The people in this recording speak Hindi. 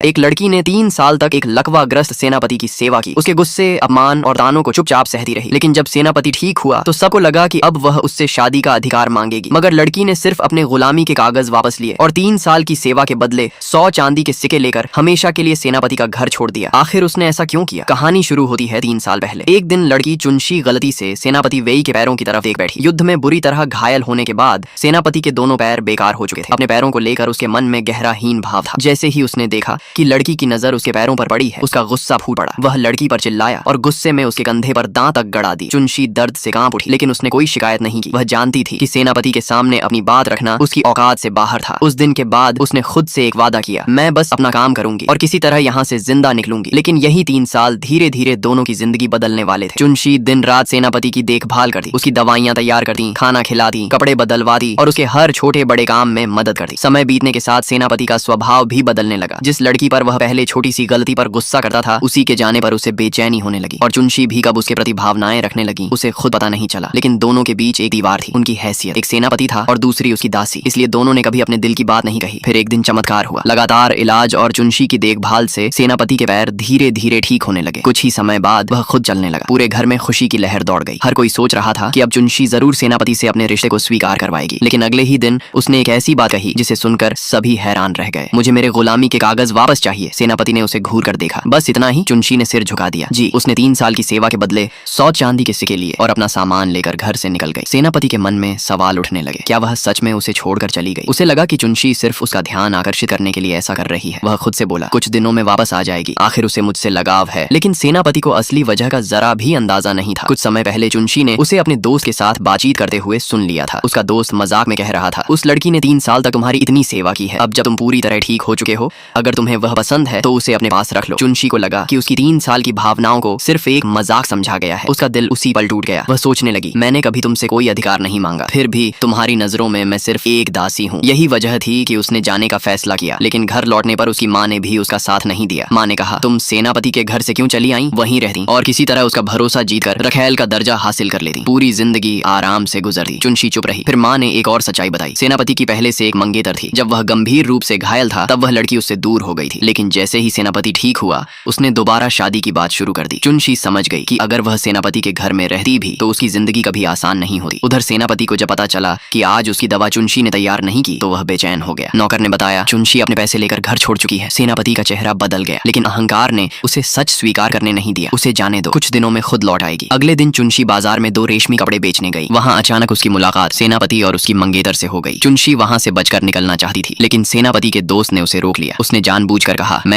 एक लड़की ने 3 साल तक एक लकवाग्रस्त सेनापति की सेवा की। उसके गुस्से, अपमान और तानों को चुपचाप सहती रही। लेकिन जब सेनापति ठीक हुआ तो सबको लगा कि अब वह उससे शादी का अधिकार मांगेगी। मगर लड़की ने सिर्फ अपने गुलामी के कागज वापस लिए और 3 साल की सेवा के बदले 100 चांदी के सिक्के लेकर हमेशा के लिए सेनापति का घर छोड़ दिया। आखिर उसने ऐसा क्यों किया? कहानी शुरू होती है 3 साल पहले। एक दिन लड़की चुनशी गलती से सेनापति वेई के पैरों की तरफ देख बैठी। युद्ध में बुरी तरह घायल होने के बाद सेनापति के दोनों पैर बेकार हो चुके थे। अपने पैरों को लेकर उसके मन में गहरा हीन भाव था। जैसे ही उसने देखा कि लड़की की नजर उसके पैरों पर पड़ी है, उसका गुस्सा फूट पड़ा। वह लड़की पर चिल्लाया और गुस्से में उसके कंधे पर दांत तक गड़ा दी। चुनशी दर्द से कांप उठी, लेकिन उसने कोई शिकायत नहीं की। वह जानती थी कि सेनापति के सामने अपनी बात रखना उसकी औकात से बाहर था। उस दिन के बाद उसने खुद से एक वादा किया, मैं बस अपना काम करूंगी और किसी तरह यहाँ से जिंदा निकलूंगी। लेकिन यही 3 साल धीरे धीरे दोनों की जिंदगी बदलने वाले थे। चुनशी दिन रात सेनापति की देखभाल करती, उसकी दवाइयां तैयार करती, खाना खिलाती, कपड़े बदलवाती और उसके हर छोटे बड़े काम में मदद करती। समय बीतने के साथ सेनापति का स्वभाव भी बदलने लगा। जिस लड़की पर वह पहले छोटी सी गलती पर गुस्सा करता था, उसी के जाने पर उसे बेचैनी होने लगी। और चुनशी भी कब उसके प्रति भावनाएं रखने लगी उसे खुद पता नहीं चला। लेकिन दोनों के बीच एक दीवार थी, उनकी हैसियत। एक सेनापति था और दूसरी उसकी दासी, इसलिए दोनों ने कभी अपने दिल की बात नहीं कही। फिर एक दिन चमत्कार हुआ। लगातार इलाज और चुनशी की देखभाल से सेनापति के पैर धीरे धीरे ठीक होने लगे। कुछ ही समय बाद वह खुद चलने लगा। पूरे घर में खुशी की लहर दौड़ गई। हर कोई सोच रहा था कि अब चुनशी जरूर सेनापति से अपने रिश्ते को स्वीकार करवाएगी। लेकिन अगले ही दिन उसने एक ऐसी बात कही जिसे सुनकर सभी हैरान रह गए। मुझे मेरे गुलामी के कागज वापस चाहिए। सेनापति ने उसे घूर कर देखा। बस इतना ही। चुनशी ने सिर झुका दिया। जी, उसने 3 साल की सेवा के बदले 100 चांदी के सिक्के लिए और अपना सामान लेकर घर से निकल गई। सेनापति के मन में सवाल उठने लगे, क्या वह सच में उसे छोड़कर चली गई? उसे लगा कि चुनशी सिर्फ उसका ध्यान आकर्षित करने के लिए ऐसा कर रही है। वह खुद से बोला, कुछ दिनों में वापस आ जाएगी, आखिर उसे मुझसे लगाव है। लेकिन सेनापति को असली वजह का जरा भी अंदाजा नहीं था। कुछ समय पहले चुनशी ने उसे अपने दोस्त के साथ बातचीत करते हुए सुन लिया था। उसका दोस्त मजाक में कह रहा था, उस लड़की ने 3 साल तक तुम्हारी इतनी सेवा की है, अब जब तुम पूरी तरह ठीक हो चुके हो, अगर तुम्हें वह पसंद है तो उसे अपने पास रख लो। चुनशी को लगा कि उसकी 3 साल की भावनाओं को सिर्फ एक मजाक समझा गया है। उसका दिल उसी पल टूट गया। वह सोचने लगी, मैंने कभी तुमसे कोई अधिकार नहीं मांगा, फिर भी तुम्हारी नजरों में मैं सिर्फ एक दासी हूँ। यही वजह थी कि उसने जाने का फैसला किया। लेकिन घर लौटने पर उसकी माँ ने भी उसका साथ नहीं दिया। माँ ने कहा, तुम सेनापति के घर से क्यों चली आई? वहीं रहती और किसी तरह उसका भरोसा जीतकर रखेल का दर्जा हासिल कर लेती। पूरी जिंदगी आराम से गुजरती। चुनशी चुप रही। फिर माँ ने एक और सच्चाई बताई। सेनापति की पहले से एक मंगेतर थी। जब वह गंभीर रूप से घायल था तब वह लड़की उससे दूर हो गई थी। लेकिन जैसे ही सेनापति ठीक हुआ उसने दोबारा शादी की बात शुरू कर दी। चुनशी समझ गई कि अगर वह सेनापति के घर में रहती भी तो उसकी जिंदगी कभी आसान नहीं होती। उधर सेनापति को जब पता चला कि आज उसकी दवा चुनशी ने तैयार नहीं की तो वह बेचैन हो गया। नौकर ने बताया, चुनशी अपने पैसे लेकर घर छोड़ चुकी है। सेनापति का चेहरा बदल गया, लेकिन अहंकार ने उसे सच स्वीकार करने नहीं दिया। उसे जाने दो, कुछ दिनों में खुद लौट आएगी। अगले दिन चुनशी बाजार में 2 रेशमी कपड़े बेचने गई। वहाँ अचानक उसकी मुलाकात सेनापति और उसकी मंगेतर से हो गई। चुनशी वहाँ से बचकर निकलना चाहती थी, लेकिन सेनापति के दोस्त ने उसे रोक लिया। उसने जानबूझकर कहा, मैं